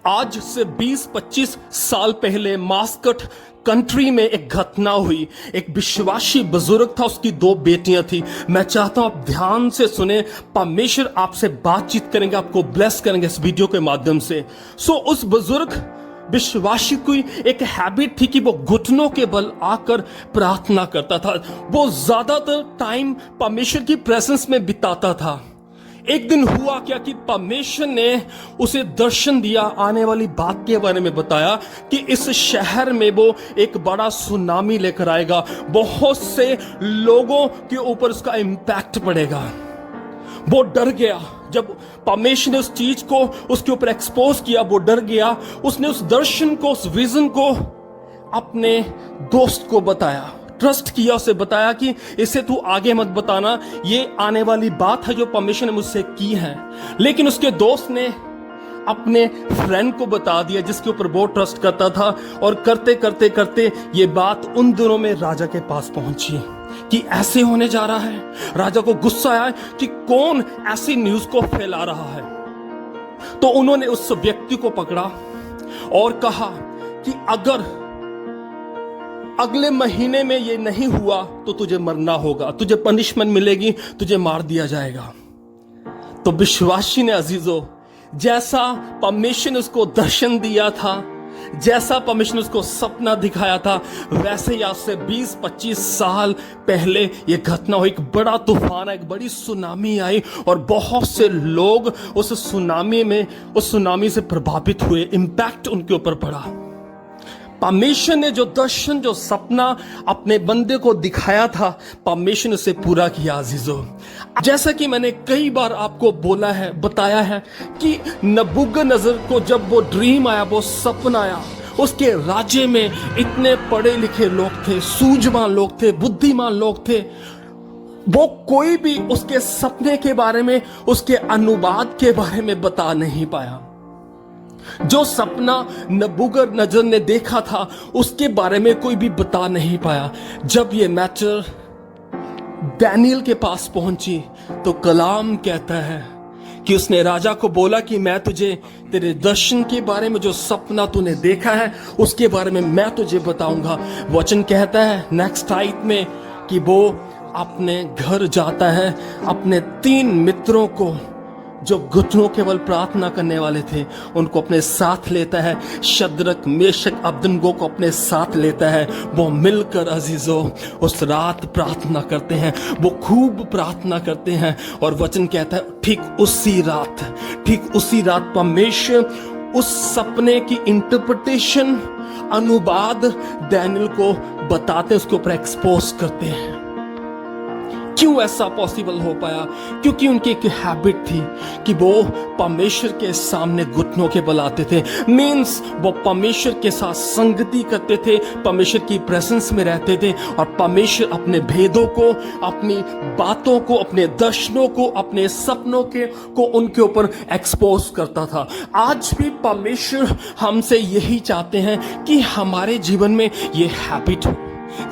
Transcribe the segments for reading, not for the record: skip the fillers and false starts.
आज से 20-25 साल पहले मास्कट कंट्री में एक घटना हुई। एक विश्वासी बुजुर्ग था, उसकी 2 बेटियां थी। मैं चाहता हूं आप ध्यान से सुने। परमेश्वर आपसे बातचीत करेंगे, आपको ब्लेस करेंगे इस वीडियो के माध्यम से। उस बुजुर्ग विश्वासी की एक हैबिट थी कि वो घुटनों के बल आकर प्रार्थना करता था। वो ज्यादातर टाइम परमेश्वर की प्रेजेंस में बिताता था। एक दिन हुआ क्या कि परमेश्वर ने उसे दर्शन दिया, आने वाली बात के बारे में बताया कि इस शहर में वो एक बड़ा सुनामी लेकर आएगा, बहुत से लोगों के ऊपर उसका इम्पैक्ट पड़ेगा। वो डर गया। जब परमेश्वर ने उस चीज को उसके ऊपर एक्सपोज किया, वो डर गया। उसने उस दर्शन को, उस विजन को अपने दोस्त को बताया, ट्रस्ट किया, उसे बताया कि इसे तू आगे मत बताना, ये आने वाली बात है जो परमेश्वर ने मुझसे की है। लेकिन उसके दोस्त ने अपने फ्रेंड को बता दिया जिसके ऊपर वो ट्रस्ट करता था, और करते करते करते ये बात उन दिनों में राजा के पास पहुंची कि ऐसे होने जा रहा है। राजा को गुस्सा आया कि कौन ऐसी न्यूज को फैला रहा है। तो उन्होंने उस व्यक्ति को पकड़ा और कहा कि अगर अगले महीने में ये नहीं हुआ तो तुझे मरना होगा, तुझे पनिशमेंट मिलेगी, तुझे मार दिया जाएगा। तो विश्वासी ने, अजीजों, जैसा परमेश्वर ने उसको दर्शन दिया था, जैसा परमेश्वर ने उसको सपना दिखाया था, वैसे ही आज से 20-25 साल पहले यह घटना हुई। एक बड़ा तूफान आई, एक बड़ी सुनामी आई, और बहुत से लोग उस सुनामी से प्रभावित हुए, इंपैक्ट उनके ऊपर पड़ा। परमेश्वर ने जो दर्शन, जो सपना अपने बंदे को दिखाया था, परमेश्वर ने उसे पूरा किया। अजीजों, जैसा कि मैंने कई बार आपको बोला है, बताया है कि नबूकदनेस्सर को जब वो ड्रीम आया, वो सपना आया, उसके राज्य में इतने पढ़े लिखे लोग थे, सूझवान लोग थे, बुद्धिमान लोग थे, वो कोई भी उसके सपने के बारे में, उसके अनुवाद के बारे में बता नहीं पाया। जो सपना नबूकदनेस्सर ने देखा था उसके बारे में कोई भी बता नहीं पाया। जब ये मैटर दानियेल के पास पहुंची तो कलाम कहता है कि उसने राजा को बोला कि मैं तुझे तेरे दर्शन के बारे में, जो सपना तूने देखा है उसके बारे में मैं तुझे बताऊंगा। वचन कहता है नेक्स्ट आयत में कि वो अपने घर जाता है, अपने 3 मित्रों को जो घुटनों के बल प्रार्थना करने वाले थे उनको अपने साथ लेता है। शद्रक, मेशक, अबेदनगो को अपने साथ लेता है। वो मिलकर अजीजों उस रात प्रार्थना करते हैं, वो खूब प्रार्थना करते हैं। और वचन कहता है ठीक उसी रात परमेश्वर उस सपने की इंटरप्रिटेशन, अनुवाद दानियेल को बताते, उसके ऊपर एक्सपोज करते हैं। क्यों ऐसा पॉसिबल हो पाया? क्योंकि उनकी एक हैबिट थी कि वो परमेश्वर के सामने घुटनों के बल आते थे। मीन्स वो परमेश्वर के साथ संगति करते थे, परमेश्वर की प्रेजेंस में रहते थे, और परमेश्वर अपने भेदों को, अपनी बातों को, अपने दर्शनों को, अपने सपनों को उनके ऊपर एक्सपोज करता था। आज भी परमेश्वर हमसे यही चाहते हैं कि हमारे जीवन में ये हैबिट हो।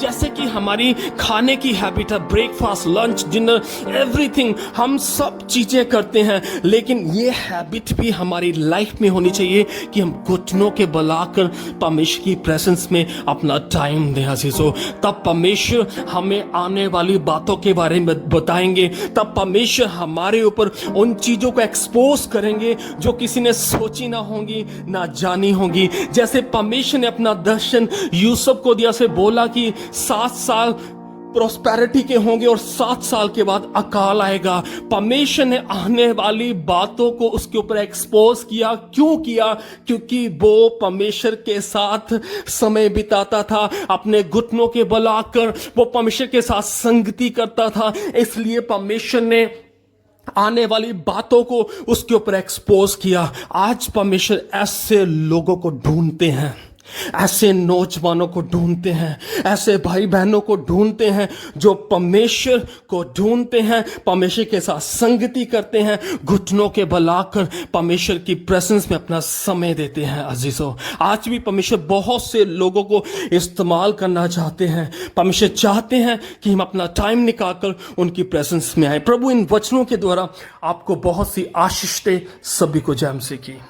जैसे कि हमारी खाने की हैबिट है, ब्रेकफास्ट, लंच, डिनर, एवरीथिंग, हम सब चीजें करते हैं, लेकिन ये हैबिट भी हमारी लाइफ में होनी चाहिए कि हम घुटनों के बल आकर परमेश्वर की प्रेजेंस में अपना टाइम दें। अजीजों, तब परमेश्वर हमें आने वाली बातों के बारे में बताएंगे, तब परमेश्वर हमारे ऊपर उन चीजों को एक्सपोज करेंगे जो किसी ने सोची ना होंगी, ना जानी होंगी। जैसे परमेश्वर ने अपना दर्शन यूसुफ को दिया, से बोला कि 7 साल प्रॉस्पेरिटी के होंगे और 7 साल के बाद अकाल आएगा। परमेश्वर ने आने वाली बातों को उसके ऊपर एक्सपोज किया। क्यों किया? क्योंकि वो परमेश्वर के साथ समय बिताता था, अपने घुटनों के बल आकर वो परमेश्वर के साथ संगति करता था। इसलिए परमेश्वर ने आने वाली बातों को उसके ऊपर एक्सपोज किया। आज परमेश्वर ऐसे लोगों को ढूंढते हैं, ऐसे नौजवानों को ढूंढते हैं, ऐसे भाई बहनों को ढूंढते हैं जो परमेश्वर को ढूंढते हैं, परमेश्वर के साथ संगति करते हैं, घुटनों के बल आकर परमेश्वर की प्रेजेंस में अपना समय देते हैं। अजीजों, आज भी परमेश्वर बहुत से लोगों को इस्तेमाल करना चाहते हैं। परमेश्वर चाहते हैं कि हम अपना टाइम निकालकर उनकी प्रेजेंस में आए। प्रभु इन वचनों के द्वारा आपको बहुत सी आशीष दे। सभी को जय मसीह की।